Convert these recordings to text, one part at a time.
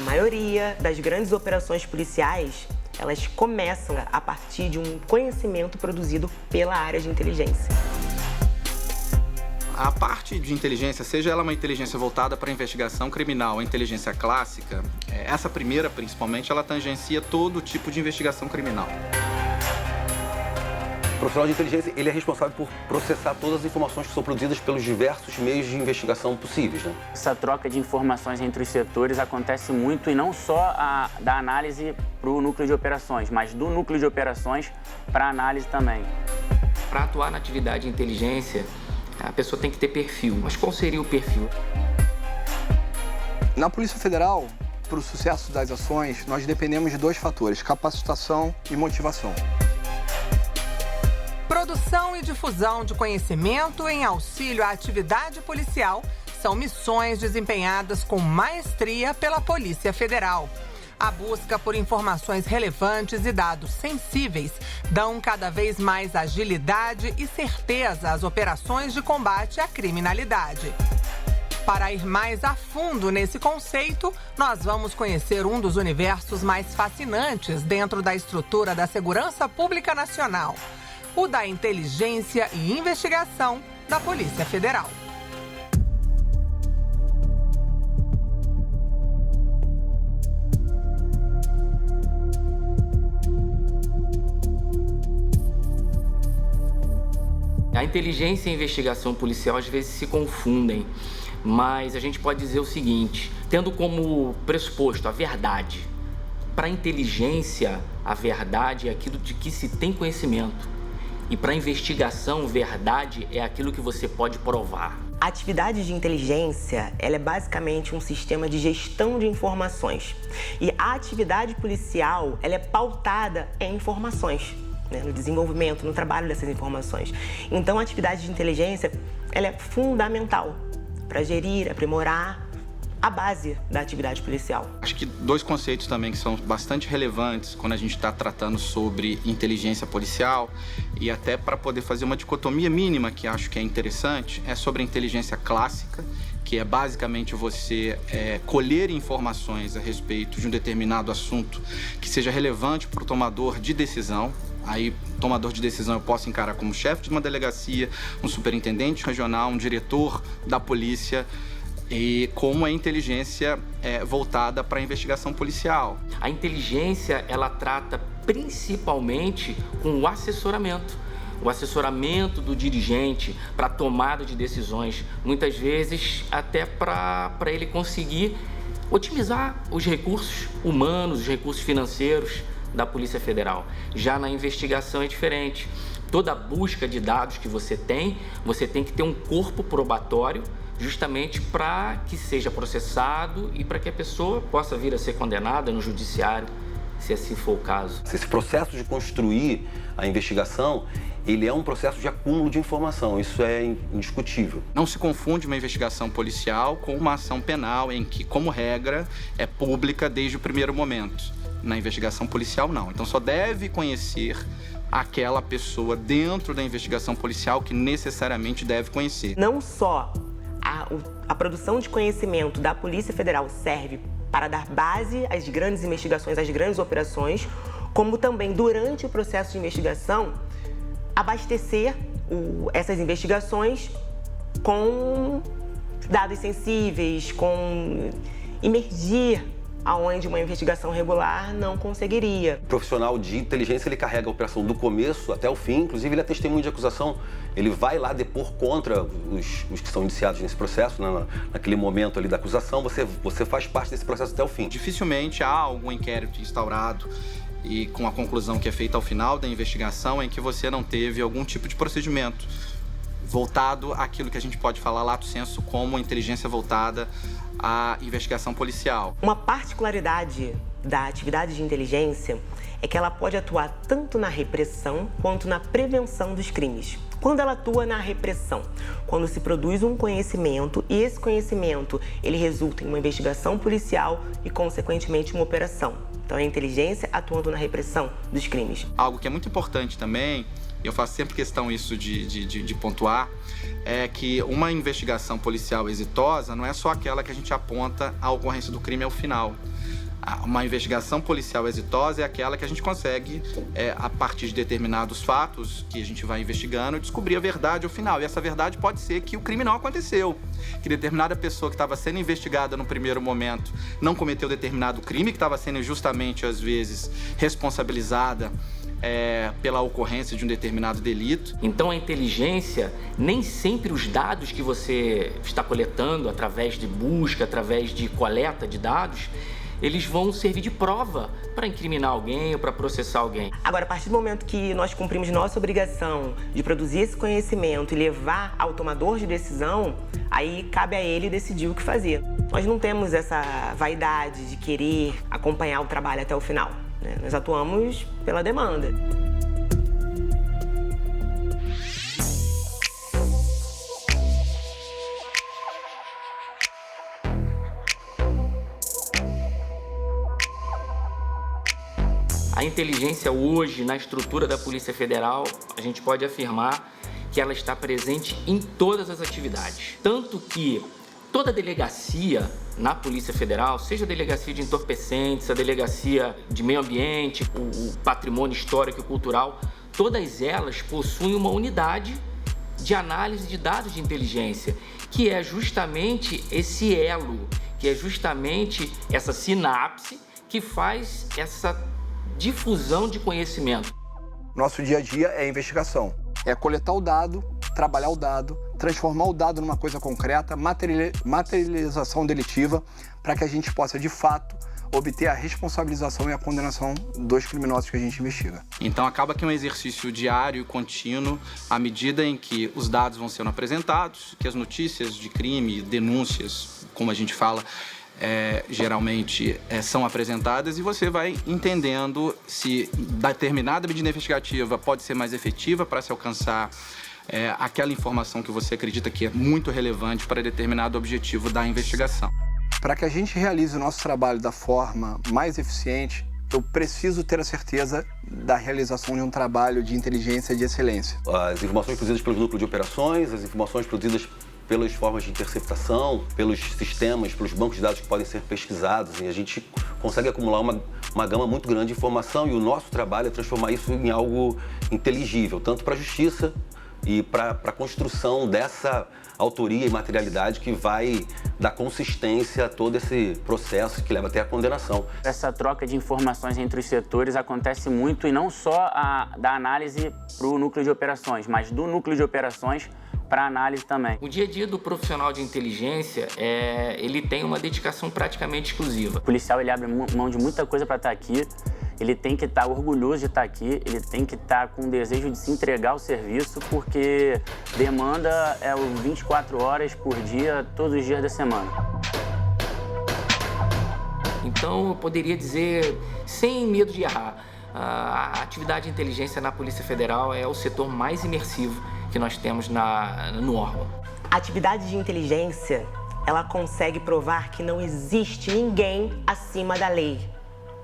maioria das grandes operações policiais, elas começam a partir de um conhecimento produzido pela área de inteligência. A parte de inteligência, seja ela uma inteligência voltada para a investigação criminal, a inteligência clássica, essa primeira, principalmente, ela tangencia todo tipo de investigação criminal. O profissional de inteligência, ele é responsável por processar todas as informações que são produzidas pelos diversos meios de investigação possíveis, né? Essa troca de informações entre os setores acontece muito, e não só da análise para o núcleo de operações, mas do núcleo de operações para a análise também. Para atuar na atividade de inteligência, a pessoa tem que ter perfil. Mas qual seria o perfil? Na Polícia Federal, para o sucesso das ações, nós dependemos de 2 fatores: capacitação e motivação. Produção e difusão de conhecimento em auxílio à atividade policial são missões desempenhadas com maestria pela Polícia Federal. A busca por informações relevantes e dados sensíveis dão cada vez mais agilidade e certeza às operações de combate à criminalidade. Para ir mais a fundo nesse conceito, nós vamos conhecer um dos universos mais fascinantes dentro da estrutura da Segurança Pública Nacional: o da inteligência e investigação da Polícia Federal. A inteligência e a investigação policial às vezes se confundem, mas a gente pode dizer o seguinte, tendo como pressuposto a verdade. Para a inteligência, a verdade é aquilo de que se tem conhecimento. E para a investigação, verdade é aquilo que você pode provar. A atividade de inteligência, ela é basicamente um sistema de gestão de informações. E a atividade policial, ela é pautada em informações, né, no desenvolvimento, no trabalho dessas informações. Então, a atividade de inteligência, ela é fundamental para gerir, aprimorar a base da atividade policial. Acho que 2 conceitos também que são bastante relevantes quando a gente está tratando sobre inteligência policial, e até para poder fazer uma dicotomia mínima que acho que é interessante, é sobre a inteligência clássica, que é basicamente você colher informações a respeito de um determinado assunto que seja relevante para o tomador de decisão. Aí, tomador de decisão eu posso encarar como chefe de uma delegacia, um superintendente regional, um diretor da polícia, e como a inteligência é voltada para a investigação policial. A inteligência, ela trata principalmente com o assessoramento. O assessoramento do dirigente para a tomada de decisões, muitas vezes até para ele conseguir otimizar os recursos humanos, os recursos financeiros da Polícia Federal. Já na investigação é diferente. Toda busca de dados que você tem que ter um corpo probatório justamente para que seja processado e para que a pessoa possa vir a ser condenada no judiciário, se assim for o caso. Esse processo de construir a investigação, ele é um processo de acúmulo de informação, isso é indiscutível. Não se confunde uma investigação policial com uma ação penal em que, como regra, é pública desde o primeiro momento. Na investigação policial, não. Então, só deve conhecer aquela pessoa dentro da investigação policial que necessariamente deve conhecer. Não só a produção de conhecimento da Polícia Federal serve para dar base às grandes investigações, às grandes operações, como também, durante o processo de investigação, abastecer essas investigações com dados sensíveis, com imergir aonde uma investigação regular não conseguiria. O profissional de inteligência, ele carrega a operação do começo até o fim, inclusive ele é testemunho de acusação, ele vai lá depor contra os que são indiciados nesse processo, né? Naquele momento ali da acusação, você faz parte desse processo até o fim. Dificilmente há algum inquérito instaurado e com a conclusão que é feita ao final da investigação em que você não teve algum tipo de procedimento voltado àquilo que a gente pode falar lato sensu como inteligência voltada à investigação policial. Uma particularidade da atividade de inteligência é que ela pode atuar tanto na repressão quanto na prevenção dos crimes. Quando ela atua na repressão, quando se produz um conhecimento e esse conhecimento ele resulta em uma investigação policial e, consequentemente, uma operação. Então, é a inteligência atuando na repressão dos crimes. Algo que é muito importante também e eu faço sempre questão isso de pontuar, é que uma investigação policial exitosa não é só aquela que a gente aponta a ocorrência do crime ao final. Uma investigação policial exitosa é aquela que a gente consegue, a partir de determinados fatos que a gente vai investigando, descobrir a verdade ao final. E essa verdade pode ser que o crime não aconteceu, que determinada pessoa que estava sendo investigada no primeiro momento não cometeu determinado crime, que estava sendo justamente, às vezes, responsabilizada pela ocorrência de um determinado delito. Então a inteligência, nem sempre os dados que você está coletando através de busca, através de coleta de dados, eles vão servir de prova para incriminar alguém ou para processar alguém. Agora, a partir do momento que nós cumprimos nossa obrigação de produzir esse conhecimento e levar ao tomador de decisão, aí cabe a ele decidir o que fazer. Nós não temos essa vaidade de querer acompanhar o trabalho até o final, né? Nós atuamos pela demanda. A inteligência hoje, na estrutura da Polícia Federal, a gente pode afirmar que ela está presente em todas as atividades. Tanto que toda delegacia na Polícia Federal, seja a delegacia de entorpecentes, a delegacia de meio ambiente, o patrimônio histórico e cultural, todas elas possuem uma unidade de análise de dados de inteligência, que é justamente esse elo, que é justamente essa sinapse que faz essa difusão de conhecimento. Nosso dia a dia é investigação. É coletar o dado, trabalhar o dado, transformar o dado numa coisa concreta, materialização delitiva, para que a gente possa, de fato, obter a responsabilização e a condenação dos criminosos que a gente investiga. Então acaba que é um exercício diário e contínuo, à medida em que os dados vão sendo apresentados, que as notícias de crime, denúncias, como a gente fala, geralmente são apresentadas, e você vai entendendo se determinada medida investigativa pode ser mais efetiva para se alcançar aquela informação que você acredita que é muito relevante para determinado objetivo da investigação. Para que a gente realize o nosso trabalho da forma mais eficiente, eu preciso ter a certeza da realização de um trabalho de inteligência de excelência. As informações produzidas pelos núcleos de operações, as informações produzidas pelas formas de interceptação, pelos sistemas, pelos bancos de dados que podem ser pesquisados, e a gente consegue acumular uma gama muito grande de informação, e o nosso trabalho é transformar isso em algo inteligível, tanto para a justiça e para a construção dessa autoria e materialidade que vai dar consistência a todo esse processo que leva até a condenação. Essa troca de informações entre os setores acontece muito, e não só da análise para o núcleo de operações, mas do núcleo de operações para análise também. O dia a dia do profissional de inteligência, ele tem uma dedicação praticamente exclusiva. O policial, ele abre mão de muita coisa para estar aqui, ele tem que estar orgulhoso de estar aqui, ele tem que estar com o desejo de se entregar ao serviço, porque demanda 24 horas por dia, todos os dias da semana. Então, eu poderia dizer, sem medo de errar, a atividade de inteligência na Polícia Federal é o setor mais imersivo que nós temos no órgão. A atividade de inteligência, ela consegue provar que não existe ninguém acima da lei.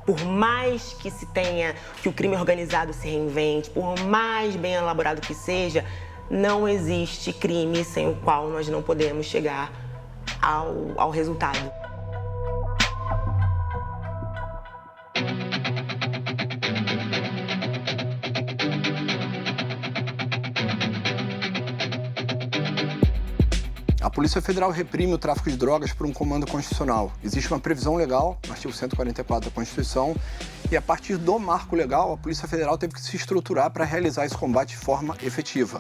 Por mais que se tenha, que o crime organizado se reinvente, por mais bem elaborado que seja, não existe crime sem o qual nós não podemos chegar ao resultado. A Polícia Federal reprime o tráfico de drogas por um comando constitucional. Existe uma previsão legal, no artigo 144 da Constituição, e a partir do marco legal, a Polícia Federal teve que se estruturar para realizar esse combate de forma efetiva.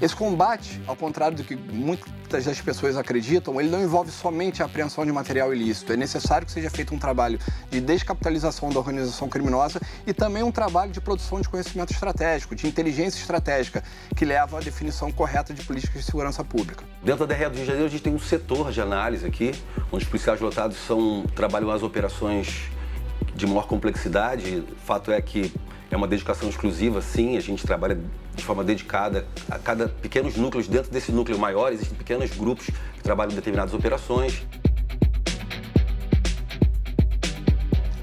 Esse combate, ao contrário do que muitas das pessoas acreditam, ele não envolve somente a apreensão de material ilícito. É necessário que seja feito um trabalho de descapitalização da organização criminosa e também um trabalho de produção de conhecimento estratégico, de inteligência estratégica, que leva à definição correta de políticas de segurança pública. Dentro da DRE do Rio de Janeiro, a gente tem um setor de análise aqui, onde os policiais lotados trabalham as operações de maior complexidade. O fato é que é uma dedicação exclusiva, sim, a gente trabalha de forma dedicada a cada pequenos núcleos. Dentro desse núcleo maior, existem pequenos grupos que trabalham em determinadas operações.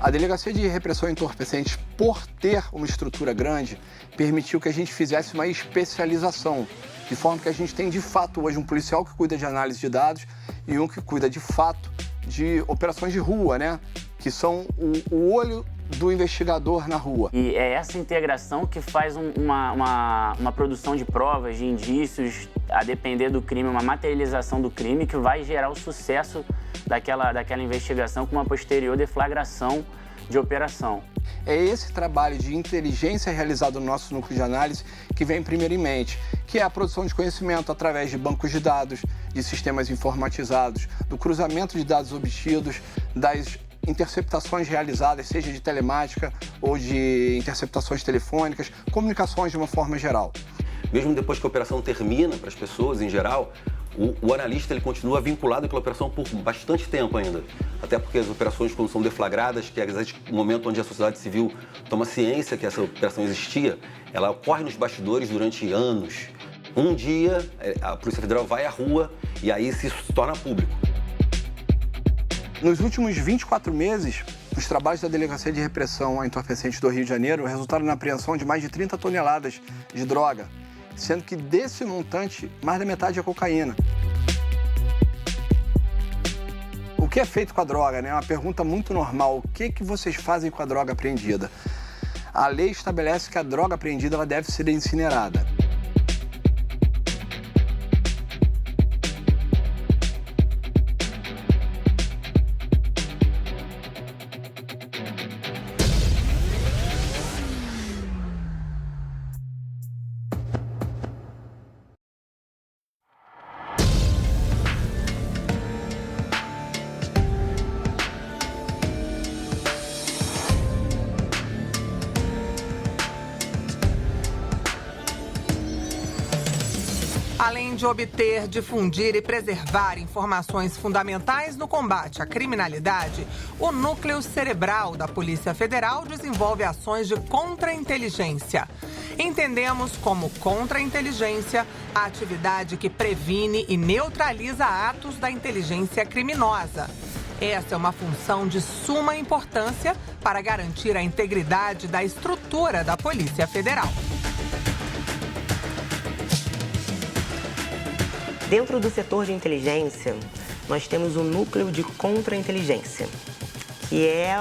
A Delegacia de Repressão a Entorpecentes, por ter uma estrutura grande, permitiu que a gente fizesse uma especialização, de forma que a gente tem, de fato, hoje um policial que cuida de análise de dados e um que cuida, de fato, de operações de rua, né? Que são o olho do investigador na rua. E é essa integração que faz uma produção de provas, de indícios, a depender do crime, uma materialização do crime que vai gerar o sucesso daquela investigação com uma posterior deflagração de operação. É esse trabalho de inteligência realizado no nosso núcleo de análise que vem primeiro em mente, que é a produção de conhecimento através de bancos de dados, de sistemas informatizados, do cruzamento de dados obtidos, das interceptações realizadas, seja de telemática ou de interceptações telefônicas, comunicações de uma forma geral. Mesmo depois que a operação termina, para as pessoas em geral, o analista ele continua vinculado àquela operação por bastante tempo ainda. Até porque as operações, quando são deflagradas, que é o momento onde a sociedade civil toma ciência que essa operação existia, ela ocorre nos bastidores durante anos. Um dia, a Polícia Federal vai à rua e aí isso se torna público. Nos últimos 24 meses, os trabalhos da Delegacia de Repressão a Entorpecentes do Rio de Janeiro resultaram na apreensão de mais de 30 toneladas de droga, sendo que desse montante, mais da metade é cocaína. O que é feito com a droga, né? É uma pergunta muito normal. O que vocês fazem com a droga apreendida? A lei estabelece que a droga apreendida ela deve ser incinerada. Além de obter, difundir e preservar informações fundamentais no combate à criminalidade, o Núcleo Cerebral da Polícia Federal desenvolve ações de contra-inteligência. Entendemos como contra-inteligência a atividade que previne e neutraliza atos da inteligência criminosa. Essa é uma função de suma importância para garantir a integridade da estrutura da Polícia Federal. Dentro do setor de inteligência, nós temos o núcleo de contra-inteligência, que é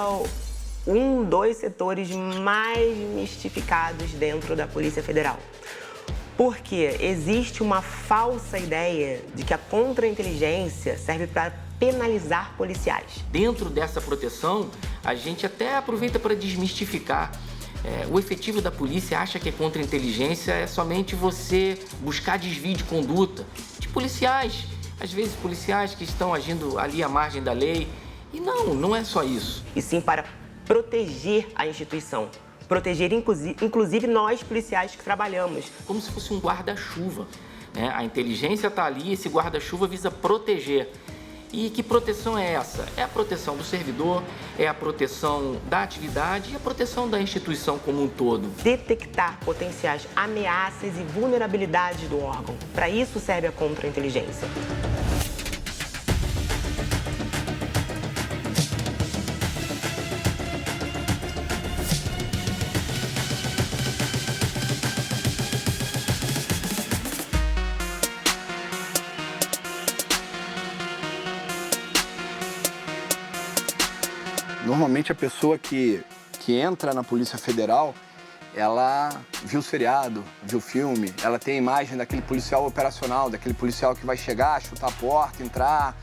um dos setores mais mistificados dentro da Polícia Federal. Porque existe uma falsa ideia de que a contra-inteligência serve para penalizar policiais. Dentro dessa proteção, a gente até aproveita para desmistificar. O efetivo da polícia acha que a contra-inteligência é somente você buscar desvio de conduta de policiais, às vezes policiais que estão agindo ali à margem da lei. E não é só isso. E sim para proteger a instituição, proteger inclusive nós policiais que trabalhamos. Como se fosse um guarda-chuva, né? A inteligência está ali, esse guarda-chuva visa proteger. E que proteção é essa? É a proteção do servidor, é a proteção da atividade e a proteção da instituição como um todo. Detectar potenciais ameaças e vulnerabilidades do órgão. Para isso serve a contra-inteligência. Normalmente a pessoa que entra na Polícia Federal, ela viu seriado, viu filme, ela tem a imagem daquele policial operacional, daquele policial que vai chegar, chutar a porta, entrar.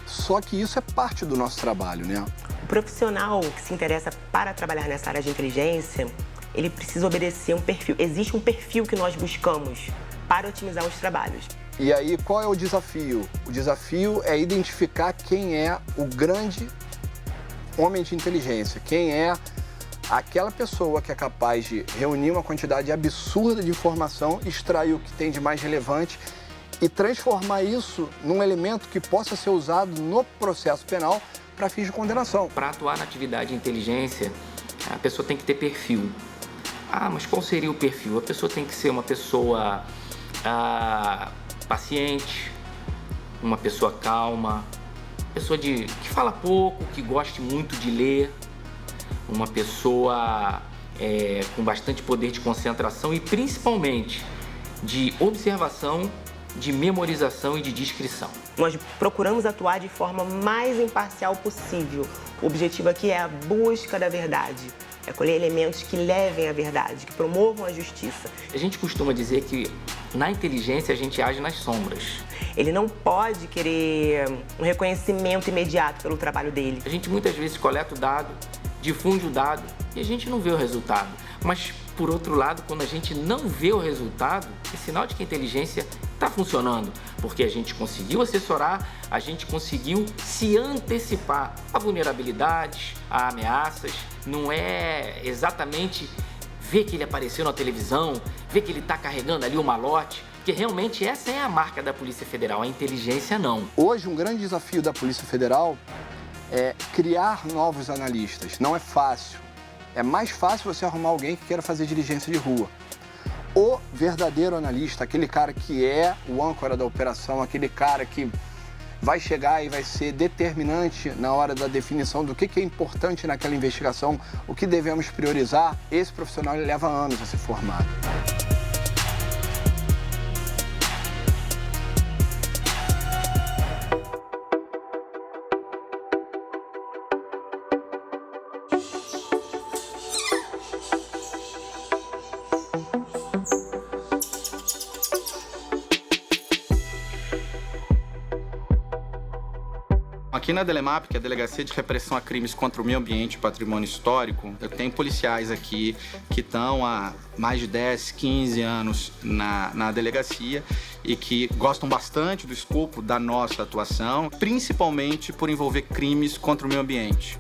Só que isso é parte do nosso trabalho, né? O profissional que se interessa para trabalhar nessa área de inteligência, ele precisa obedecer um perfil. Existe um perfil que nós buscamos para otimizar os trabalhos. E aí, qual é o desafio? O desafio é identificar quem é o grande homem de inteligência, quem é aquela pessoa que é capaz de reunir uma quantidade absurda de informação, extrair o que tem de mais relevante e transformar isso num elemento que possa ser usado no processo penal para fins de condenação. Para atuar na atividade de inteligência, a pessoa tem que ter perfil. Mas qual seria o perfil? A pessoa tem que ser uma pessoa paciente, uma pessoa calma, pessoa que fala pouco, que goste muito de ler, uma pessoa com bastante poder de concentração e principalmente de observação, de memorização e de descrição. Nós procuramos atuar de forma mais imparcial possível. O objetivo aqui é a busca da verdade, é colher elementos que levem à verdade, que promovam a justiça. A gente costuma dizer que na inteligência a gente age nas sombras. Ele não pode querer um reconhecimento imediato pelo trabalho dele. A gente muitas vezes coleta o dado, difunde o dado e a gente não vê o resultado. Mas, por outro lado, quando a gente não vê o resultado, é sinal de que a inteligência está funcionando, porque a gente conseguiu assessorar, a gente conseguiu se antecipar a vulnerabilidades, a ameaças. Não é exatamente ver que ele apareceu na televisão, ver que ele está carregando ali o malote, porque realmente essa é a marca da Polícia Federal, a inteligência não. Hoje, um grande desafio da Polícia Federal é criar novos analistas. Não é fácil. É mais fácil você arrumar alguém que queira fazer diligência de rua. O verdadeiro analista, aquele cara que é o âncora da operação, aquele cara que vai chegar e vai ser determinante na hora da definição do que é importante naquela investigação, o que devemos priorizar, esse profissional ele leva anos a ser formado. Aqui na Delemap, que é a Delegacia de Repressão a Crimes contra o Meio Ambiente e Patrimônio Histórico, eu tenho policiais aqui que estão há mais de 10, 15 anos na delegacia e que gostam bastante do escopo da nossa atuação, principalmente por envolver crimes contra o meio ambiente.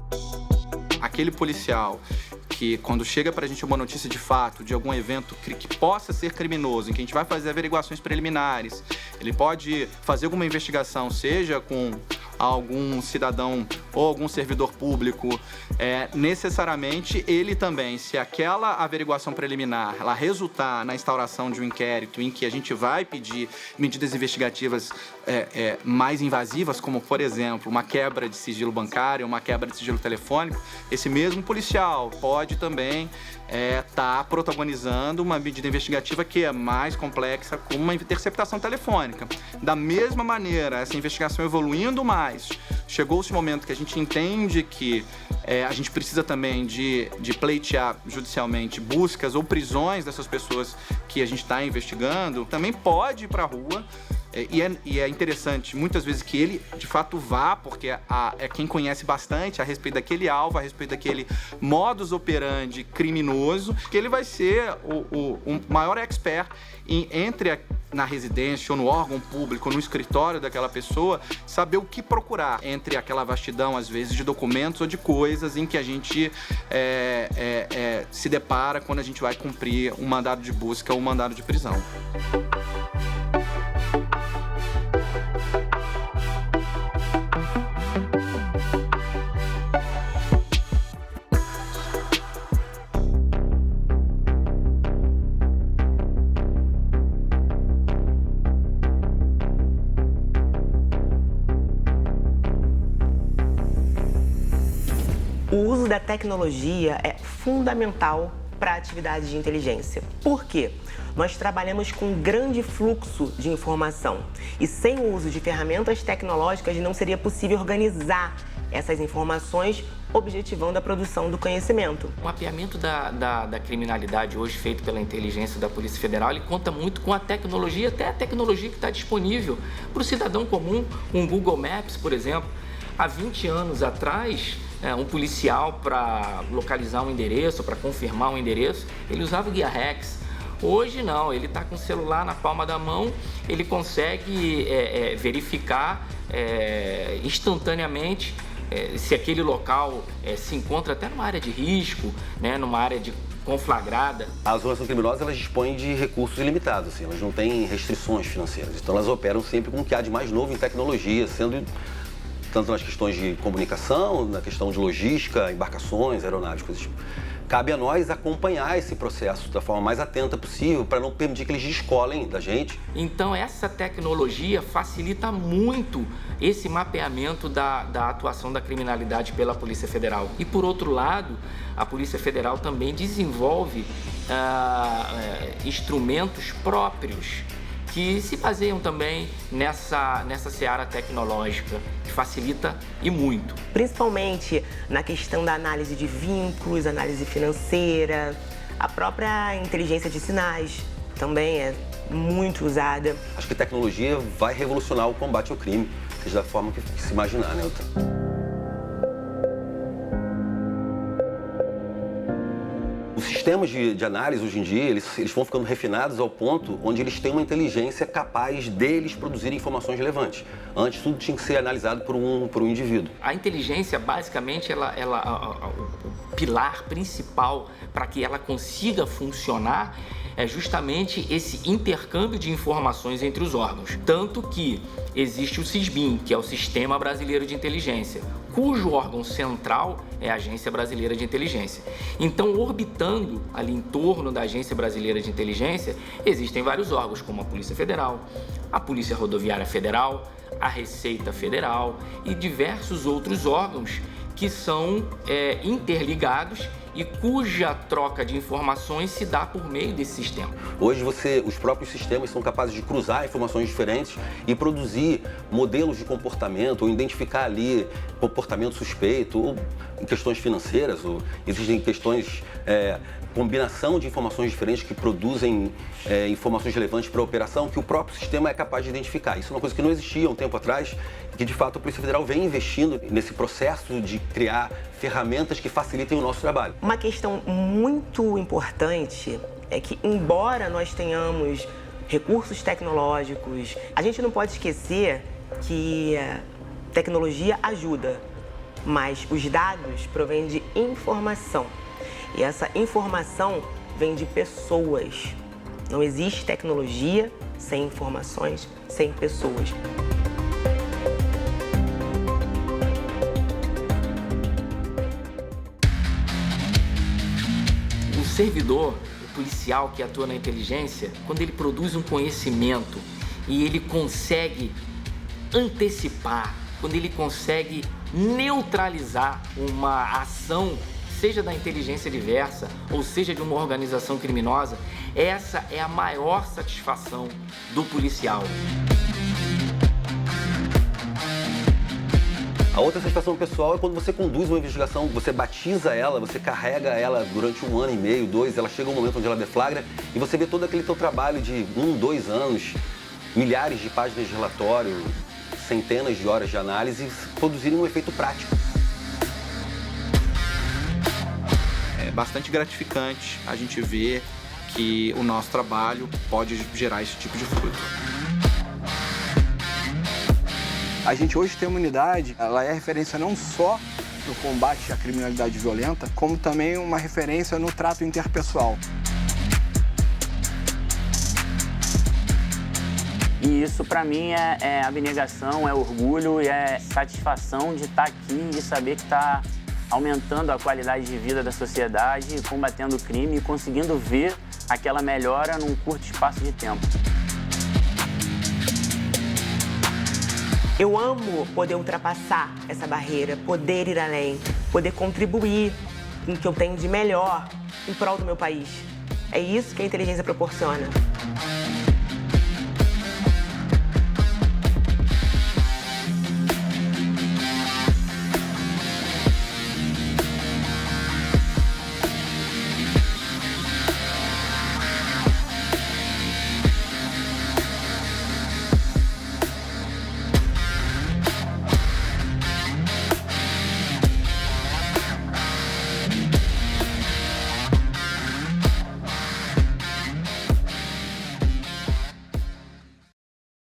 Aquele policial que, quando chega para a gente uma notícia de fato de algum evento que possa ser criminoso, em que a gente vai fazer averiguações preliminares, ele pode fazer alguma investigação, seja com algum cidadão ou algum servidor público, necessariamente ele também, se aquela averiguação preliminar ela resultar na instauração de um inquérito em que a gente vai pedir medidas investigativas mais invasivas, como, por exemplo, uma quebra de sigilo bancário, uma quebra de sigilo telefônico, esse mesmo policial pode também estar protagonizando uma medida investigativa que é mais complexa, como uma interceptação telefônica. Da mesma maneira, essa investigação evoluindo mais, chegou-se o momento que a gente entende que a gente precisa também de pleitear judicialmente buscas ou prisões dessas pessoas que a gente está investigando, também pode ir para a rua. E é interessante, muitas vezes, que ele, de fato, vá, porque é quem conhece bastante a respeito daquele alvo, a respeito daquele modus operandi criminoso, que ele vai ser o maior expert na residência ou no órgão público, no escritório daquela pessoa, saber o que procurar entre aquela vastidão, às vezes, de documentos ou de coisas em que a gente se depara quando a gente vai cumprir um mandado de busca ou um mandado de prisão. O uso da tecnologia é fundamental para a atividade de inteligência. Por quê? Nós trabalhamos com um grande fluxo de informação e sem o uso de ferramentas tecnológicas não seria possível organizar essas informações, objetivando a produção do conhecimento. O mapeamento da criminalidade hoje feito pela inteligência da Polícia Federal, ele conta muito com a tecnologia, até a tecnologia que está disponível para o cidadão comum, um Google Maps, por exemplo. Há 20 anos atrás, um policial, para localizar um endereço, para confirmar um endereço, ele usava o Guia Rex. Hoje não, ele está com o celular na palma da mão, ele consegue verificar instantaneamente se aquele local se encontra até numa área de risco, numa área de conflagrada. As organizações criminosas, elas dispõem de recursos ilimitados, assim, elas não têm restrições financeiras, então elas operam sempre com o que há de mais novo em tecnologia, sendo tanto nas questões de comunicação, na questão de logística, embarcações, aeronáuticas. cabe a nós acompanhar esse processo da forma mais atenta possível para não permitir que eles descolem da gente. Então, essa tecnologia facilita muito esse mapeamento da atuação da criminalidade pela Polícia Federal. E, por outro lado, a Polícia Federal também desenvolve instrumentos próprios que se baseiam também nessa seara tecnológica, que facilita e muito. Principalmente na questão da análise de vínculos, análise financeira, a própria inteligência de sinais também é muito usada. Acho que a tecnologia vai revolucionar o combate ao crime, seja da forma que se imaginar, né? Os sistemas de análise hoje em dia, eles vão ficando refinados ao ponto onde eles têm uma inteligência capaz deles produzirem informações relevantes. Antes, tudo tinha que ser analisado por um indivíduo. A inteligência, basicamente, o pilar principal para que ela consiga funcionar é justamente esse intercâmbio de informações entre os órgãos. Tanto que existe o SISBIN, que é o Sistema Brasileiro de Inteligência, cujo órgão central é a Agência Brasileira de Inteligência. Então, orbitando ali em torno da Agência Brasileira de Inteligência, existem vários órgãos, como a Polícia Federal, a Polícia Rodoviária Federal, a Receita Federal e diversos outros órgãos que são interligados e cuja troca de informações se dá por meio desse sistema. Hoje os próprios sistemas são capazes de cruzar informações diferentes e produzir modelos de comportamento ou identificar ali comportamento suspeito ou em questões financeiras, ou existem questões, combinação de informações diferentes que produzem informações relevantes para a operação que o próprio sistema é capaz de identificar. Isso é uma coisa que não existia há um tempo atrás e que, de fato, a Polícia Federal vem investindo nesse processo de criar ferramentas que facilitem o nosso trabalho. Uma questão muito importante é que, embora nós tenhamos recursos tecnológicos, a gente não pode esquecer que a tecnologia ajuda, mas os dados provêm de informação. E essa informação vem de pessoas. Não existe tecnologia sem informações, sem pessoas. O servidor, o policial que atua na inteligência, quando ele produz um conhecimento e ele consegue antecipar, quando ele consegue neutralizar uma ação, seja da inteligência diversa ou seja de uma organização criminosa, essa é a maior satisfação do policial. A outra satisfação pessoal é quando você conduz uma investigação, você batiza ela, você carrega ela durante 1 ano e meio, 2, ela chega um momento onde ela deflagra e você vê todo aquele teu trabalho de 1, 2 anos, milhares de páginas de relatório, centenas de horas de análise produzirem um efeito prático. É bastante gratificante a gente ver que o nosso trabalho pode gerar esse tipo de fruto. A gente hoje tem uma unidade, ela é referência não só no combate à criminalidade violenta, como também uma referência no trato interpessoal. E isso, para mim, é abnegação, é orgulho e é satisfação de estar aqui e saber que está aumentando a qualidade de vida da sociedade, combatendo o crime e conseguindo ver aquela melhora num curto espaço de tempo. Eu amo poder ultrapassar essa barreira, poder ir além, poder contribuir com o que eu tenho de melhor em prol do meu país. É isso que a inteligência proporciona.